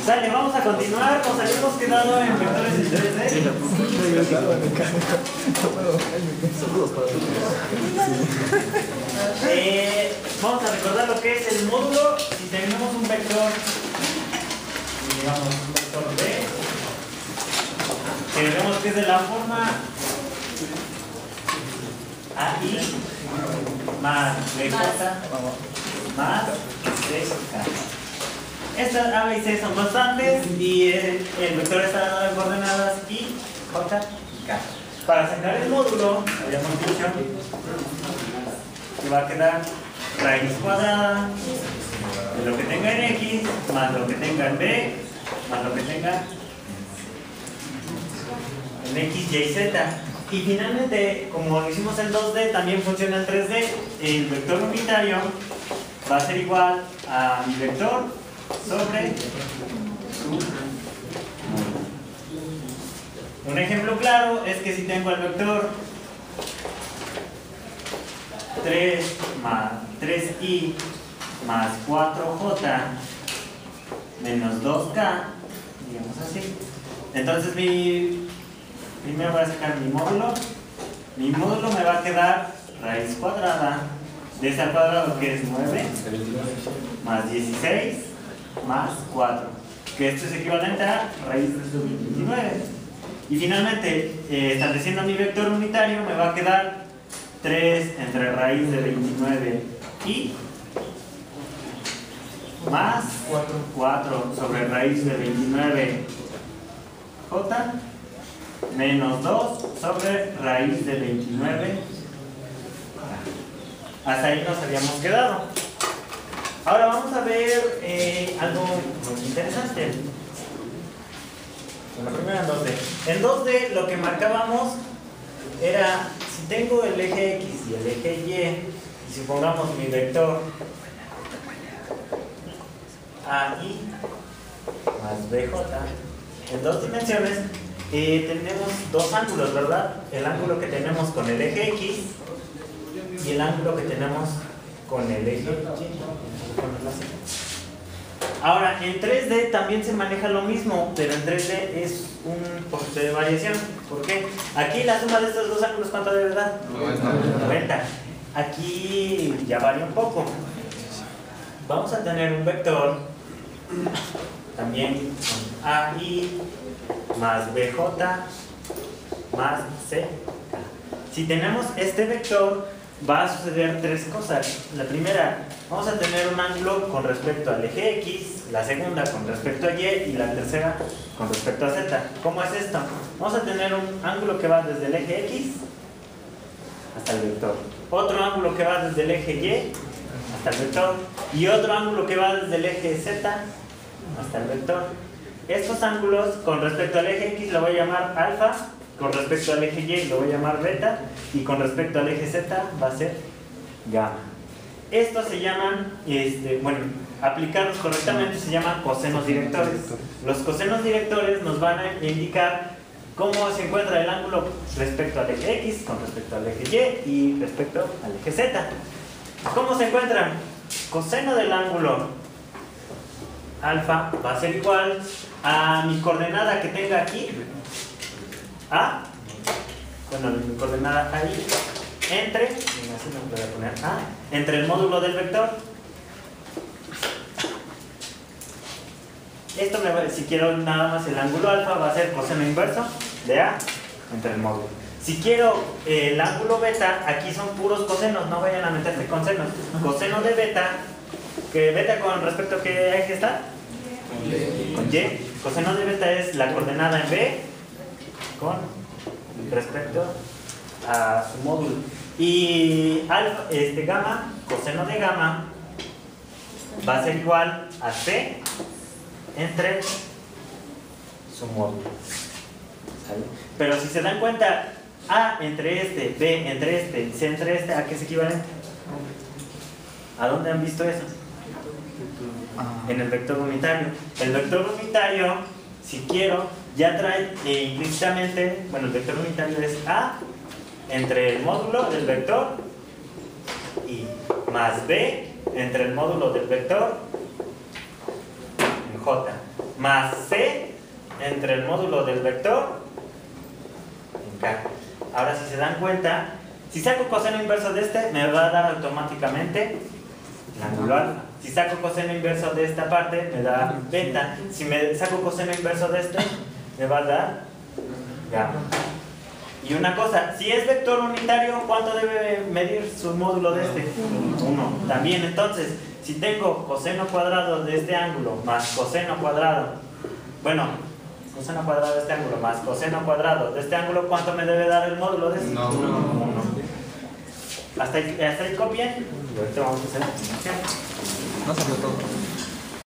Sale, vamos a continuar. Nos habíamos quedado en vectores en 3D. Vamos a recordar lo que es el módulo. Si tenemos un vector, digamos un vector B, que vemos que es de la forma AI más BJ más CK. Estas A y C son constantes y el vector está dado en coordenadas I, J y K. Para sacar el módulo, habíamos dicho que va a quedar raíz cuadrada de lo que tenga en X más lo que tenga en B más lo que tenga en X, Y y Z. Y finalmente, como lo hicimos en 2D, también funciona en 3D. El vector unitario va a ser igual a mi vector sobre su módulo. Un ejemplo claro es que si tengo el vector 3i más 4j menos 2k, digamos así, entonces primero voy a sacar mi módulo. Mi módulo me va a quedar raíz cuadrada de ese al cuadrado, que es 9 más 16 más 4, que esto es equivalente a raíz de 29. Y finalmente, estableciendo mi vector unitario, me va a quedar 3 entre raíz de 29 y más 4 sobre raíz de 29 j menos 2 sobre raíz de 29. Hasta ahí nos habíamos quedado. Ahora vamos a ver algo muy interesante. La primera en 2D. En 2D lo que marcábamos era, si tengo el eje X y el eje Y, y supongamos mi vector AI más BJ en dos dimensiones, tenemos dos ángulos, ¿verdad? El ángulo que tenemos con el eje X y el ángulo que tenemos con el eje Y. Ahora, en 3D también se maneja lo mismo, pero en 3D es un porcentaje de variación. ¿Por qué? Aquí la suma de estos dos ángulos, ¿cuánto debe dar? 90. Aquí ya varía un poco. Vamos a tener un vector también con AI más BJ más C. Si tenemos este vector, va a suceder tres cosas. La primera, vamos a tener un ángulo con respecto al eje X, la segunda con respecto a Y y la tercera con respecto a Z. ¿Cómo es esto? Vamos a tener un ángulo que va desde el eje X hasta el vector, otro ángulo que va desde el eje Y hasta el vector y otro ángulo que va desde el eje Z hasta el vector. Estos ángulos con respecto al eje X lo voy a llamar alfa, con respecto al eje Y lo voy a llamar beta y con respecto al eje Z va a ser gamma. Estos se llaman, bueno, aplicados correctamente se llaman cosenos directores. Los cosenos directores nos van a indicar cómo se encuentra el ángulo respecto al eje X, con respecto al eje Y y respecto al eje Z. ¿Cómo se encuentran? Coseno del ángulo alfa va a ser igual a mi coordenada que tenga aquí, A, bueno, mi coordenada ahí, entre, así me voy a poner A, entre el módulo del vector. Esto si quiero nada más el ángulo alfa, va a ser coseno inverso de A entre el módulo. Si quiero el ángulo beta, aquí son puros cosenos, no vayan a meterse con senos. Coseno de beta, que beta con respecto a qué eje está? Con Y. Coseno de beta es la coordenada en B con respecto a su módulo. Y alfa, gamma, coseno de gamma va a ser igual a C entre su módulo. ¿Sale? Pero si se dan cuenta, A entre este, B entre este y C entre este, ¿a qué es equivalente? ¿A dónde han visto eso? En el vector unitario. El vector unitario, si quiero, ya trae implícitamente, bueno, el vector unitario es A entre el módulo del vector y más B entre el módulo del vector en J más C entre el módulo del vector en K. Ahora, si se dan cuenta, si saco coseno inverso de este, me va a dar automáticamente el ángulo alfa. Si saco coseno inverso de esta parte, me da beta. Si me saco coseno inverso de este, me va a dar gamma. Y una cosa, si es vector unitario, ¿cuánto debe medir su módulo de este? 1. También, entonces, si tengo coseno cuadrado de este ángulo más coseno cuadrado, bueno, coseno cuadrado de este ángulo más coseno cuadrado de este ángulo, ¿cuánto me debe dar el módulo de este? 1. ¿Hasta ahí copien? Y ahorita vamos a hacer la combinación. No salió todo.